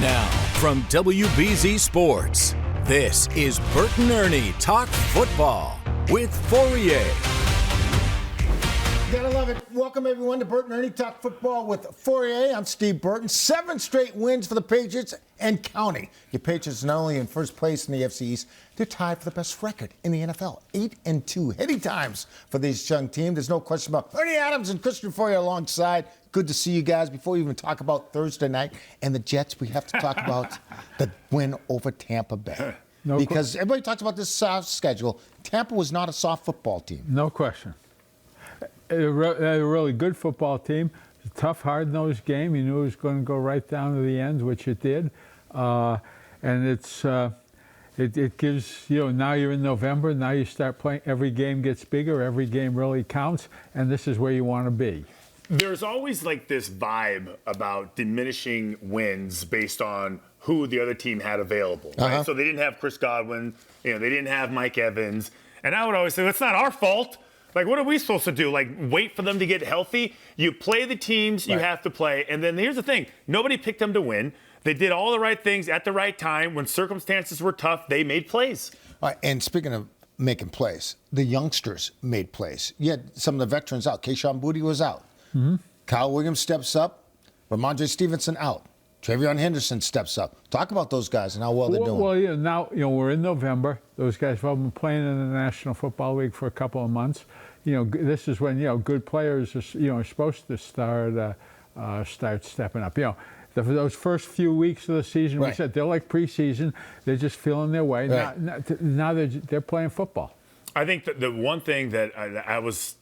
Now, from WBZ Sports, this is Burton Ernie Talk Football with Fauria. Gotta love it. Welcome, everyone, to Burton Ernie Talk Football with Fauria. I'm Steve Burton. 7 straight wins for the Patriots and counting. Your Patriots not only in first place in the AFC East, they're tied for the best record in the NFL. 8-2. Heady times for this young team. There's no question about Ernie Adams and Christian Fauria alongside. Good to see you guys. Before we even talk about Thursday night and the Jets, we have to talk about the win over Tampa Bay. Because everybody talks about this soft schedule. Tampa was not a soft football team. No question. They're a really good football team. It's a tough, hard-nosed game. You knew it was going to go right down to the end, which it did. And it gives, now you're in November. Now you start playing. Every game gets bigger. Every game really counts. And this is where you want to be. There's always like this vibe about diminishing wins based on who the other team had available. Right? So they didn't have Chris Godwin. They didn't have Mike Evans. And I would always say, it's not our fault. Like, what are we supposed to do? Like, wait for them to get healthy? You play the teams you have to play. And then here's the thing. Nobody picked them to win. They did all the right things at the right time. When circumstances were tough, they made plays. All right, and speaking of making plays, the youngsters made plays. You had some of the veterans out. Keyshawn Boutte was out. Mm-hmm. Kyle Williams steps up. Ramondre Stevenson out. Travion Henderson steps up. Talk about those guys and how well they're doing. Well, now we're in November. Those guys have been playing in the National Football League for a couple of months. This is when good players are supposed to start stepping up. Those first few weeks of the season, we said they're like preseason. They're just feeling their way. Right. Now they're playing football. I think that the one thing that I was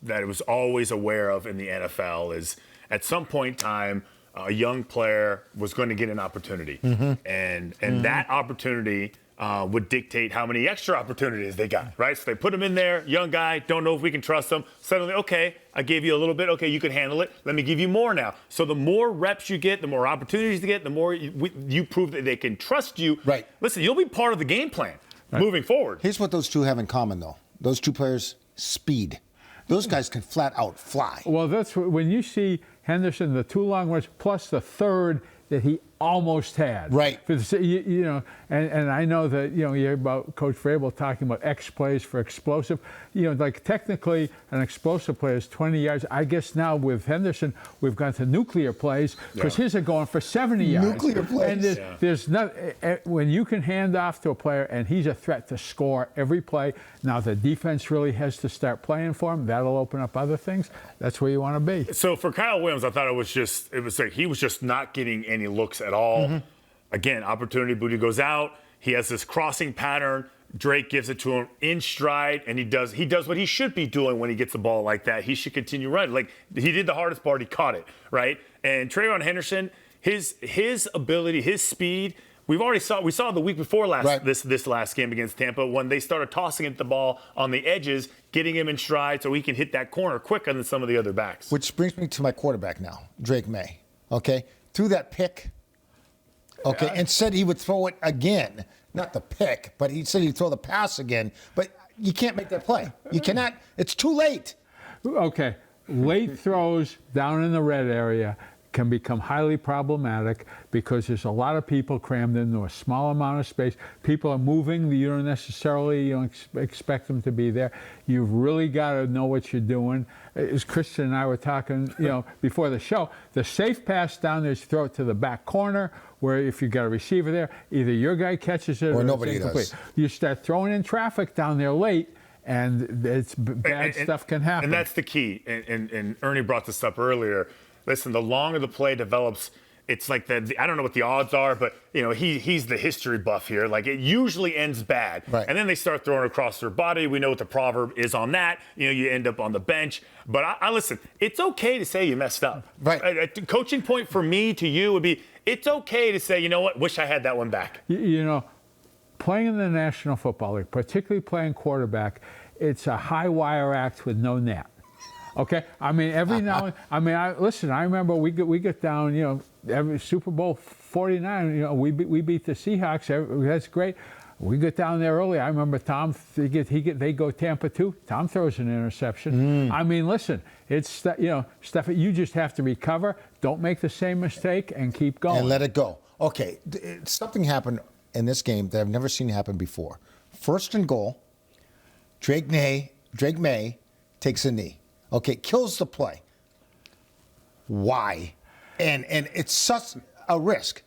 always aware of in the NFL is at some point in time, a young player was going to get an opportunity, and that opportunity would dictate how many extra opportunities they got, right? So they put him in there, young guy, don't know if we can trust him. Suddenly, okay, I gave you a little bit. Okay, you can handle it. Let me give you more now. So the more reps you get, the more opportunities you get, the more you prove that they can trust you. Right. Listen, you'll be part of the game plan moving forward. Here's what those two have in common, though. Those two players, speed. Those guys can flat out fly. Well, that's when you see Henderson, the 2 long runs, plus the third that he almost had. Right. And I know that, you hear about Coach Vrabel talking about X plays for explosive. Like technically an explosive play is 20 yards. I guess now with Henderson, we've gone to nuclear plays because his are going for 70 yards. Nuclear plays. And there's not, when you can hand off to a player and he's a threat to score every play, now the defense really has to start playing for him. That'll open up other things. That's where you want to be. So for Kyle Williams, I thought it was like he was just not getting any looks at all. Again, opportunity, Boutte goes out. He has this crossing pattern. Drake gives it to him in stride, and he does what he should be doing when he gets the ball like that. He should continue running. Like, he did the hardest part. He caught it, right? And Travion Henderson, his ability, his speed, we saw the week before this last game against Tampa when they started tossing it the ball on the edges, getting him in stride so he can hit that corner quicker than some of the other backs. Which brings me to my quarterback now, Drake May. Okay? Threw that pick. Okay, and said he would throw it again. Not the pick, but he said he'd throw the pass again. But you can't make that play. You cannot. It's too late. Okay, late throws down in the red area can become highly problematic because there's a lot of people crammed into a small amount of space. People are moving. You don't necessarily expect them to be there. You've really got to know what you're doing. As Christian and I were talking, before the show, the safe pass down there is throw it to the back corner, where if you've got a receiver there, either your guy catches it or nobody does. You start throwing in traffic down there late, and bad stuff can happen. And that's the key. And Ernie brought this up earlier. Listen, the longer the play develops, it's like I don't know what the odds are, but he's the history buff here. Like, it usually ends bad, right. And then they start throwing across their body. We know what the proverb is on that. You end up on the bench. But I listen. It's okay to say you messed up. Right. A coaching point for me to you would be: it's okay to say, you know what? Wish I had that one back. Playing in the National Football League, particularly playing quarterback, it's a high wire act with no net. Okay, I mean every now and I remember we get down, every Super Bowl 49, we beat the Seahawks. That's great. We get down there early. I remember Tom. They go Tampa 2. Tom throws an interception. I mean, listen, it's stuff you just have to recover. Don't make the same mistake and keep going. And let it go. Okay, something happened in this game that I've never seen happen before. First and goal, Drake May takes a knee. Okay, kills the play. Why? And it's such a risk.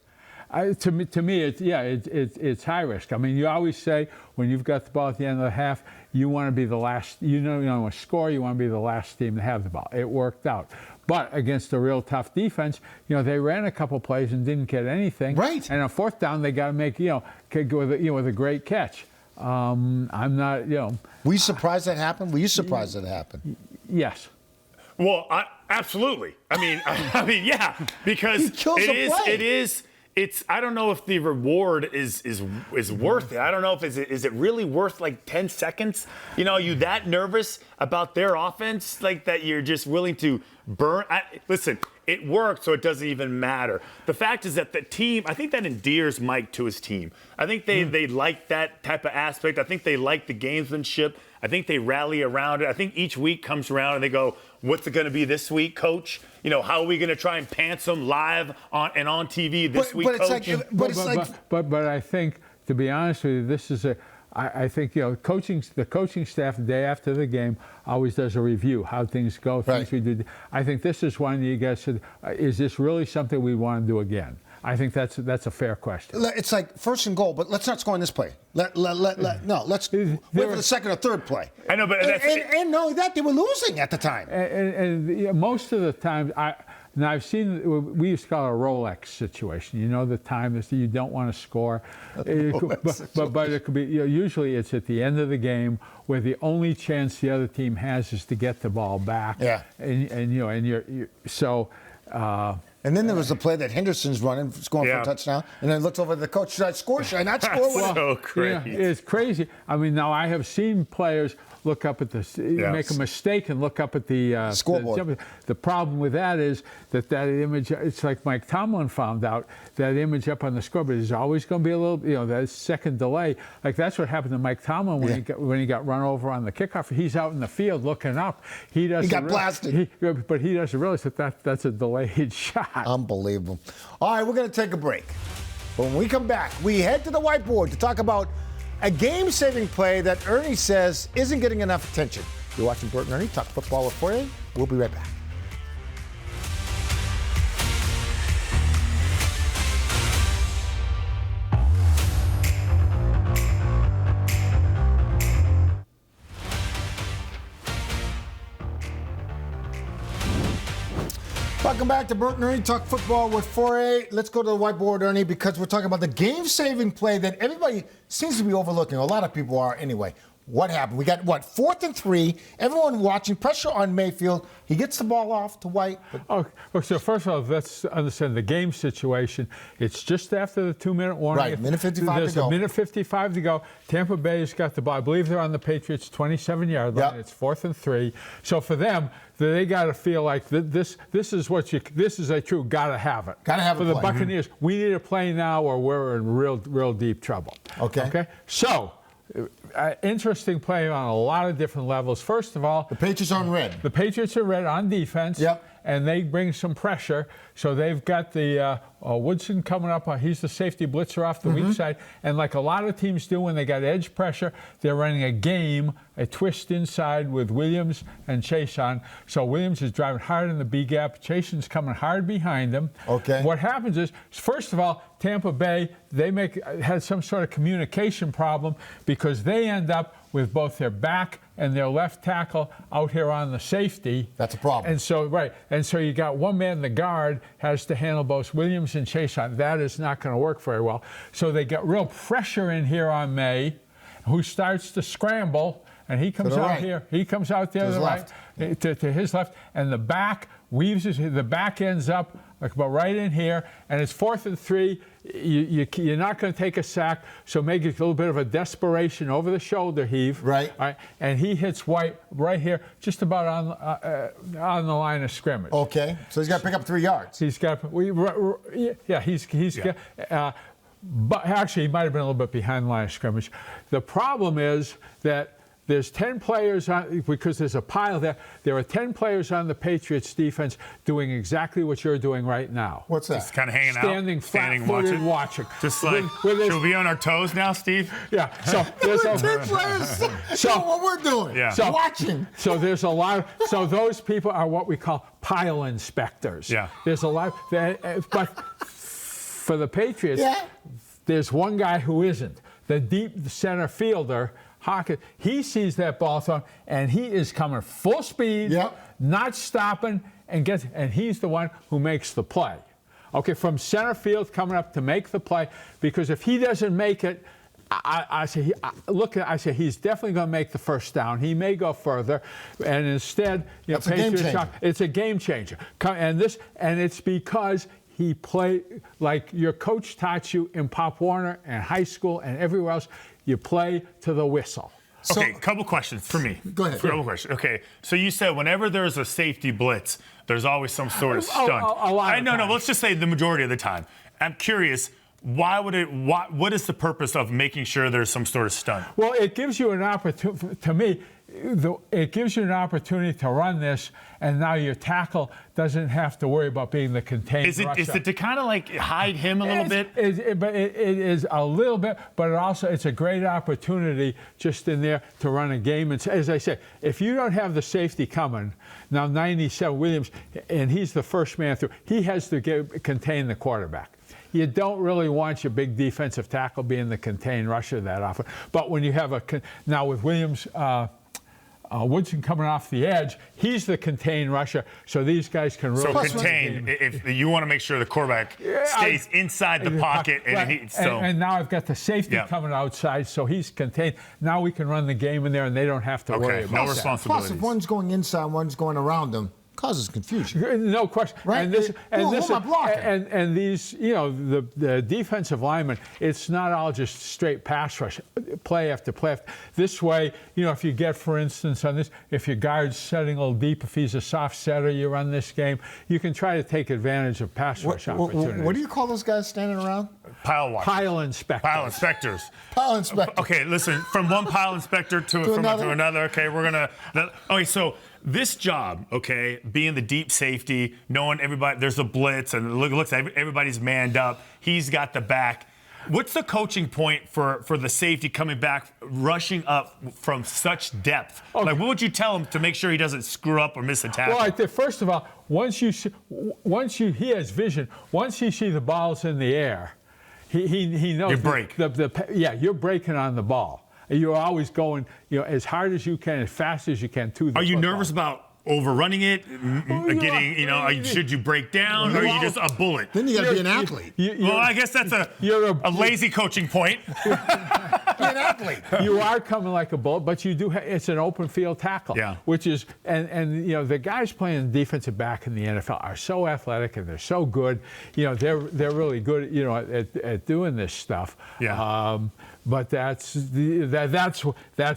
To me, it's high risk. I mean, you always say when you've got the ball at the end of the half, you want to be the last. You want to score. You want to be the last team to have the ball. It worked out, but against a real tough defense, they ran a couple plays and didn't get anything. Right. And on fourth down, they got to make with a great catch. I'm not. Were you surprised that happened? Were you surprised that happened? Yes. Well, absolutely. I mean, yeah, because it is. It's. I don't know if the reward is worth it. I don't know if is it really worth like 10 seconds. Are you that nervous about their offense like that you're just willing to burn? Listen, it worked, so it doesn't even matter. The fact is that the team. I think that endears Mike to his team. I think they like that type of aspect. I think they like the gamesmanship. I think they rally around it. I think each week comes around and they go, "What's it going to be this week, Coach? How are we going to try and pants them live on TV this week, Coach?" But I think, to be honest with you, this is I think the coaching staff the day after the game always does a review how things go, things we do. I think this is one you guys said, is this really something we want to do again? I think that's a fair question. It's like first and goal, but let's not score on this play. Let's wait for the second or third play. I know, but and not only that, they were losing at the time. And most of the time, I've seen, we used to call it a Rolex situation. The time is that you don't want to score. But it could be, usually it's at the end of the game where the only chance the other team has is to get the ball back. Yeah. And you're so. And then there was the play that Henderson's running, scoring for a touchdown, and then looks over at the coach. Should I score? Should I not score? So crazy. It's crazy. I mean, now I have seen players look up at make a mistake and look up at the scoreboard. The problem with that is that image. It's like Mike Tomlin found out that image up on the scoreboard is always going to be a little, that second delay. Like that's what happened to Mike Tomlin when he got run over on the kickoff. He's out in the field looking up. He got blasted. But he doesn't realize that's a delayed shot. Unbelievable. All right, we're going to take a break. But when we come back, we head to the whiteboard to talk about a game-saving play that Ernie says isn't getting enough attention. You're watching Burton Ernie talk football with Fauria. We'll be right back. Welcome back to Burton Ernie Talk Football with Fauria. Let's go to the whiteboard, Ernie, because we're talking about the game-saving play that everybody seems to be overlooking. A lot of people are anyway. What happened? We got, 4th and 3. Everyone watching. Pressure on Mayfield. He gets the ball off to White. So first of all, let's understand the game situation. It's just after the 2-minute warning. Right, minute 55 to go. There's a minute 55 to go. Tampa Bay's got the ball. I believe they're on the Patriots' 27-yard line. It's 4th and 3. So for them, they got to feel like this is a true got to have it. Got to have it. For the Buccaneers, we need a play now or we're in real deep trouble. Okay. So, interesting play on a lot of different levels. First of all, the Patriots are in red. The Patriots are red on defense. Yep. And they bring some pressure. So they've got the Woodson coming up. He's the safety blitzer off the weak side. And like a lot of teams do when they got edge pressure, they're running a twist inside with Williams and Chase on. So Williams is driving hard in the B gap. Chasen's coming hard behind him. Okay. What happens is, first of all, Tampa Bay, had some sort of communication problem because they end up with both their back and their left tackle out here on the safety. That's a problem. And so you got one man, the guard, has to handle both Williams and Chase on. That is not going to work very well. So they get real pressure in here on May, who starts to scramble, and he comes out here. He comes out there to the right, to his left, and the back the back ends up like about right in here, and it's 4th and 3. You're not going to take a sack, so make it a little bit of a desperation over the shoulder heave. Right. All right. And he hits White right here, just about on the line of scrimmage. Okay. So he's got to pick up 3 yards. He's got. But actually, he might have been a little bit behind the line of scrimmage. The problem is that there's 10 players on, because there's a pile there. There are 10 players on the Patriots defense doing exactly what you're doing right now. What's that? Just kind of hanging out, Standing flat-footed, watching. Just like, should we be on our toes now, Steve? Yeah. So there's 10 players. So what we're doing. Yeah. So, watching. So there's a lot. So those people are what we call pile inspectors. Yeah. There's a lot. But for the Patriots, there's one guy who isn't. The deep center fielder, Hawkins, he sees that ball thrown, and he is coming full speed, not stopping, and he's the one who makes the play. Okay, from center field coming up to make the play, because if he doesn't make it, I say he's definitely going to make the first down. He may go further, and instead, That's a game changer. It's a game changer, and it's because he played like your coach taught you in Pop Warner and high school and everywhere else. You play to the whistle. Okay, couple questions for me. Go ahead. Couple questions. Okay, so you said whenever there's a safety blitz, there's always some sort of stunt. A lot of No, times. let's just say the majority of the time. I'm curious, what is the purpose of making sure there's some sort of stunt? Well, it gives you an opportunity, to me, it gives you an opportunity to run this, and now your tackle doesn't have to worry about being the contained Is rusher. it to kind of like hide him a little bit? But it is a little bit, but it's a great opportunity just in there to run a game. And as I said, if you don't have the safety coming, now 97 Williams, and he's the first man through, he has to contain the quarterback. You don't really want your big defensive tackle being the contained rusher that often. But when you have now with Williams, Woodson coming off the edge, he's the contained rusher, so these guys can really... So contained, if you want to make sure the quarterback stays inside the pocket. And now I've got the safety coming outside, so he's contained. Now we can run the game in there, and they don't have to worry about no that. responsibilities. Plus, if one's going inside, one's going around them, causes confusion. No question. Right? And these, the defensive linemen, it's not all just straight pass rush, play after play. This way, if you get, for instance, on this, if your guard's setting a little deep, if he's a soft setter, you run this game, you can try to take advantage of pass rush opportunities. What do you call those guys standing around? Pile watchers. Pile inspectors. Pile inspectors. Pile inspectors. Okay, listen, from one pile inspector to another. Okay, we're going to... Okay, so... This job, okay, being the deep safety, knowing everybody, there's a blitz, and it looks like everybody's manned up. He's got the back. What's the coaching point for the safety coming back, rushing up from such depth? Okay. Like, what would you tell him to make sure he doesn't screw up or miss a tackle? Well, I think first of all, he has vision. Once you see the ball's in the air, he knows. You break. You're breaking on the ball. You're always going, as hard as you can, as fast as you can to the Are you football. nervous about overrunning it? Should you break down, or are you just a bullet? Then you got to be an athlete. Well, I guess that's a lazy coaching point. Be an athlete. You are coming like a bullet, but you do. It's an open field tackle, which is, and the guys playing defensive back in the NFL are so athletic and they're so good. They're really good. At doing this stuff. Yeah. But that's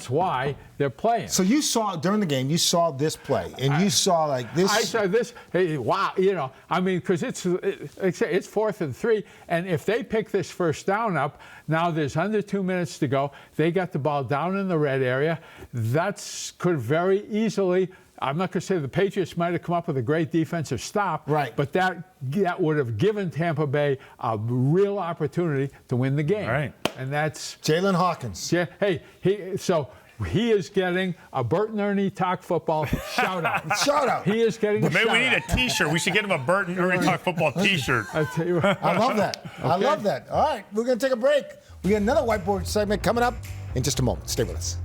why they're playing. So you saw during the game, you saw this play, and you saw like this. I saw this. Hey, wow, because it's 4th and 3, and if they pick this first down up, now there's under 2 minutes to go. They got the ball down in the red area. That could very easily. I'm not going to say the Patriots might have come up with a great defensive stop, right? But that would have given Tampa Bay a real opportunity to win the game. All right. And that's Jalen Hawkins. Yeah. Hey, he is getting a Burton Ernie Talk Football shout out. Shout out. He is getting a Maybe shout we need out. a T-shirt. We should get him a Burton Ernie Talk Football T-shirt. I tell you what. I love that. I love that. All right, we're going to take a break. We got another whiteboard segment coming up in just a moment. Stay with us.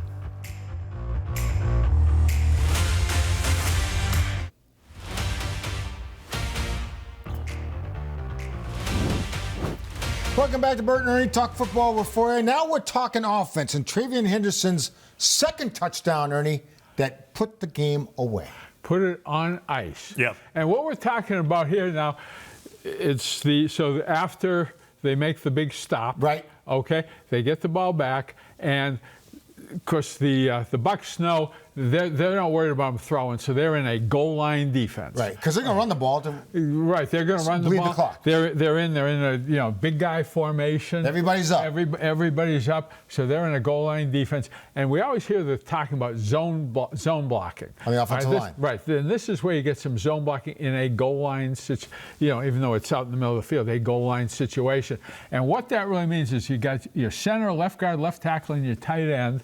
Welcome back to Burton Ernie Talk Football with Fauria. Now we're talking offense and Travian Henderson's second touchdown, Ernie, that put the game away. Put it on ice. Yep. And what we're talking about here now, it's after they make the big stop. Right. Okay. They get the ball back, and of course the Bucs know they're not worried about them throwing, so they're in a goal line defense. Right, because they're going to run the ball. Right, they're going to run the ball. The clock. They're in a big guy formation. Everybody's up. Everybody's up, so they're in a goal line defense. And we always hear the talking about zone blocking on the offensive line. Right, and this is where you get some zone blocking in a goal line even though it's out in the middle of the field, a goal line situation. And what that really means is you got your center, left guard, left tackle, and your tight end,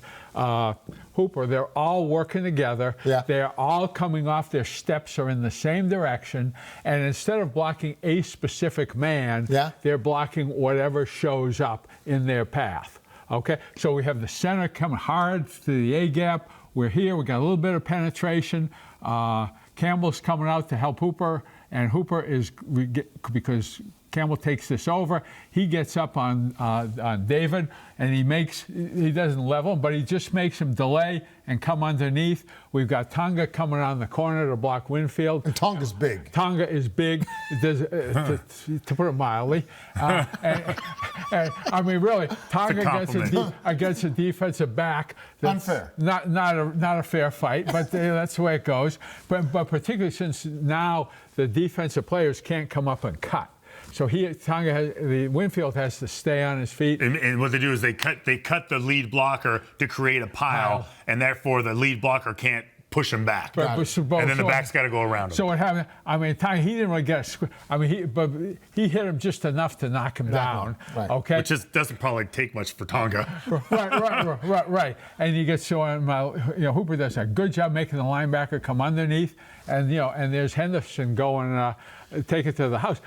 Hooper. They're all working together. Yeah. They're all coming off. Their steps are in the same direction. And instead of blocking a specific man, they're blocking whatever shows up in their path. Okay? So we have the center coming hard to the A-gap. We're here. We got a little bit of penetration. Campbell's coming out to help Hooper. And Hooper because Campbell takes this over. He gets up on David, and he doesn't level him, but he just makes him delay and come underneath. We've got Tonga coming around the corner to block Winfield. And Tonga's big. Tonga is big, to put it mildly. And, I mean, really, Tonga against a defensive back. That's unfair. Not a fair fight, but that's the way it goes. But particularly since now the defensive players can't come up and cut. So Winfield has to stay on his feet. And what they do is they cut the lead blocker to create a pile, and therefore the lead blocker can't push him back. But and then the back's got to go around him. So what happened? I mean, he didn't really get he hit him just enough to knock him down. Right. Okay. Which doesn't probably take much for Tonga. Right. And you get Hooper does a good job making the linebacker come underneath, and there's Henderson going take it to the house.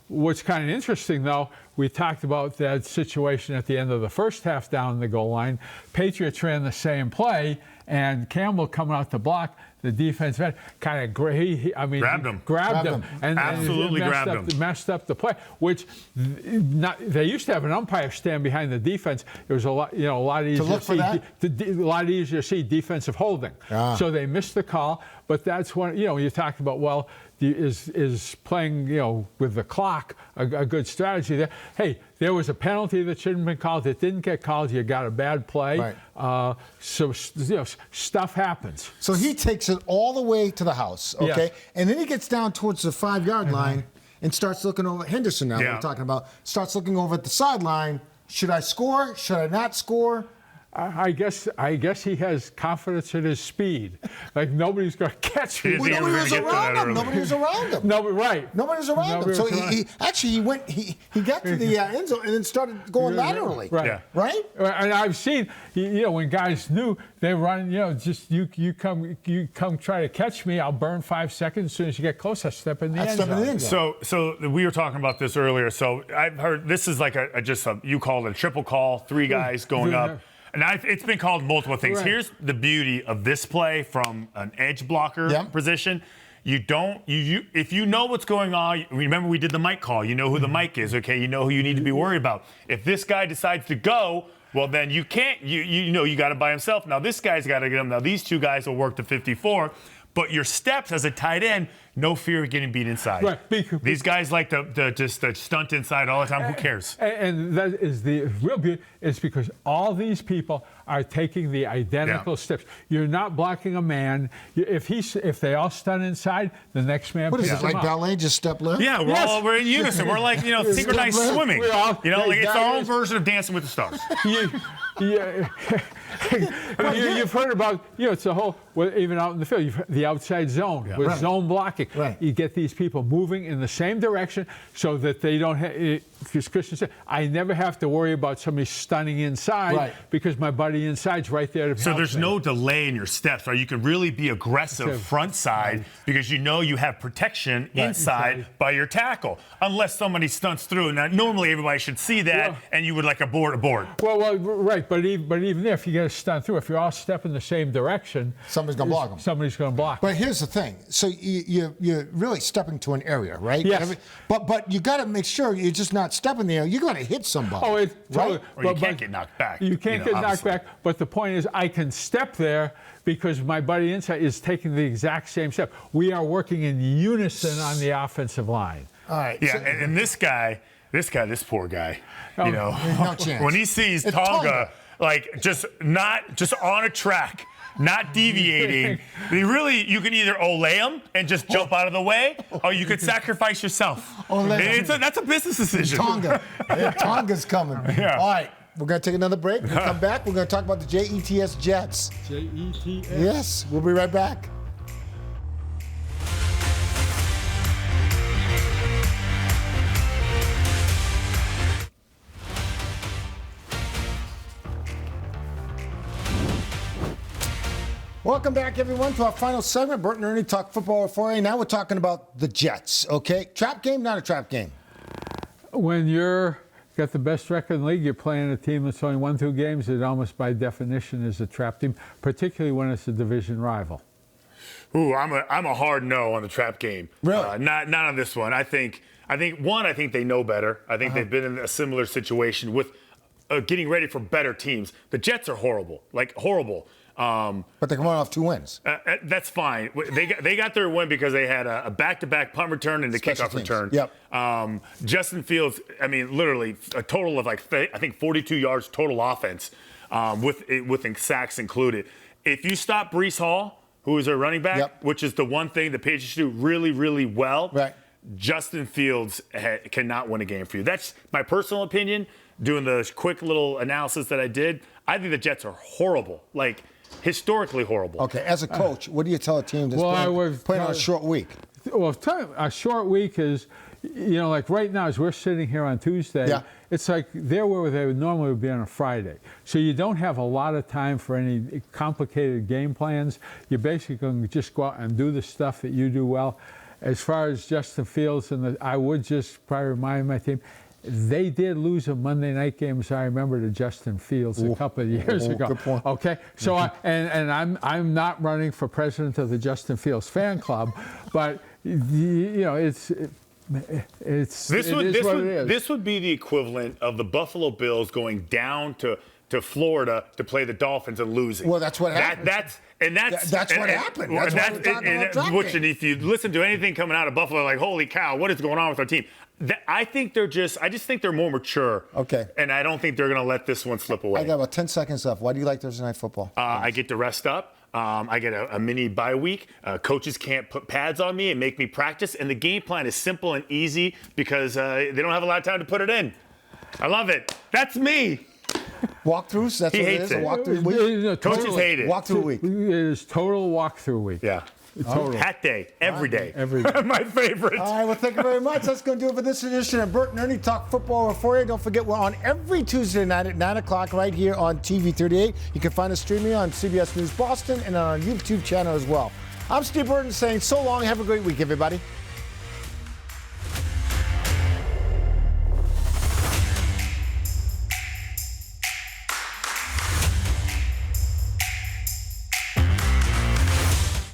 What's kind of interesting, though, we talked about that situation at the end of the first half down the goal line. Patriots ran the same play, and Campbell coming out to block. The defense kind of grabbed him. And absolutely grabbed him. Messed up the play, which they used to have an umpire stand behind the defense. It was a lot easier to see defensive holding. So they missed the call, but that's when you talked about is playing with the clock a good strategy there? Hey, there was a penalty that shouldn't have been called. It didn't get called. You got a bad play. Right. So stuff happens. So he takes it all the way to the house, okay? Yes. And then he gets down towards the 5-yard line and starts looking over Henderson now. We're talking about starts looking over at the sideline. Should I score? Should I not score? I guess he has confidence in his speed. Like nobody's going to catch me. Nobody was around him. Nobody was around him. Nobody was around him. So he got to the end zone and then started going laterally. Right. Yeah. Right. And I've seen when guys knew they run. Just you come try to catch me. I'll burn 5 seconds. As soon as you get close, I step in the end zone. So we were talking about this earlier. So I've heard this is like you call it a triple call, 3 guys going up. And it's been called multiple things. Right. Here's the beauty of this play from an edge blocker position. If you know what's going on, remember we did the mic call. You know who the mic is, okay? You know who you need to be worried about. If this guy decides to go, well, then you can't. You got it by himself. Now this guy's got to get him. Now these 2 guys will work to 54. But your steps as a tight end, no fear of getting beat inside. Right. These guys like to stunt inside all the time. Who cares? And that is the real beauty. It's because all these people are taking the identical steps. You're not blocking a man. If they all stunt inside, the next man picks him up. What is it, like ballet, just step left? Yeah, we're in unison. We're like, synchronized swimming. It's our own version of Dancing with the Stars. You've heard about, it's the whole, even out in the field, the outside zone with zone blocking. Right. You get these people moving in the same direction so that they don't have, as Christian said, I never have to worry about somebody stunning inside because my buddy inside's right there to help. So there's no delay in your steps, right? You can really be aggressive front side because you have protection inside by your tackle, unless somebody stunts through. Now, normally everybody should see that, and you would like abort. Well, right, but even there, if you get a stunt through, if you're all stepping the same direction, somebody's going to block them. Somebody's going to block. But here's the thing: so you're really stepping to an area, right? Yes. But you got to make sure you're just not stepping there. You're going to hit somebody. Oh, it's right? Or you can't get knocked back. You can't get knocked back. But the point is, I can step there because my buddy inside is taking the exact same step. We are working in unison on the offensive line. All right. Yeah, and this poor guy, no chance. When he sees Tonga, like just on a track, not deviating. You can either olay them and just jump out of the way, or you could sacrifice yourself. That's a business decision. Tonga's coming. Yeah. All right, we're going to take another break. We'll come back. We're going to talk about the JETS Jets. JETS? Yes, we'll be right back. Welcome back, everyone, to our final segment. Burton Ernie talk football with Fauria. Now we're talking about the Jets, okay? Trap game, not a trap game. When you're got the best record in the league, you're playing a team that's only won 2 games. It almost by definition is a trap team, particularly when it's a division rival. Ooh, I'm a hard no on the trap game. Really? Not on this one. I think they know better. I think they've been in a similar situation with getting ready for better teams. The Jets are horrible, like horrible. But they're coming off 2 wins. That's fine. They got their win because they had a back-to-back punt return and a kickoff return. Yep. Justin Fields, I mean, literally a total of I think 42 yards total offense, with sacks included. If you stop Breece Hall, who is a running back, which is the one thing the Patriots do really, really well, right. Justin Fields cannot win a game for you. That's my personal opinion. Doing the quick little analysis that I did, I think the Jets are horrible. Like, historically horrible. Okay, as a coach, what do you tell a team that's playing on a short week? Well, a short week is, like right now as we're sitting here on Tuesday, it's like they're where they would normally be on a Friday. So you don't have a lot of time for any complicated game plans. You're basically going to just go out and do the stuff that you do well. As far as Justin Fields, I would just probably remind my team, they did lose a Monday night game, as I remember, to Justin Fields a couple of years ago. Good point. Okay, so I'm not running for president of the Justin Fields fan club, but it's what it is. This would be the equivalent of the Buffalo Bills going down to Florida to play the Dolphins and losing. Well, that's what happened. That's what happened. That's why we're talking about drop which, and if you listen to anything coming out of Buffalo, like, holy cow, what is going on with our team? I just think they're more mature. Okay. And I don't think they're going to let this one slip away. I got about 10 seconds left. Why do you like Thursday Night Football? I get to rest up. I get a mini bye week. Coaches can't put pads on me and make me practice. And the game plan is simple and easy because they don't have a lot of time to put it in. I love it. That's me. Walkthroughs? That's he what hates it is? it. A walkthrough week? Coaches hate it. Walkthrough week. It is total walkthrough week. Yeah. Total. Hat day, every day. Every day. My favorite. All right, well, thank you very much. That's going to do it for this edition of Burton Ernie Talk Football for you. Don't forget, we're on every Tuesday night at 9 o'clock right here on TV 38. You can find us streaming on CBS News Boston and on our YouTube channel as well. I'm Steve Burton saying so long. Have a great week, everybody.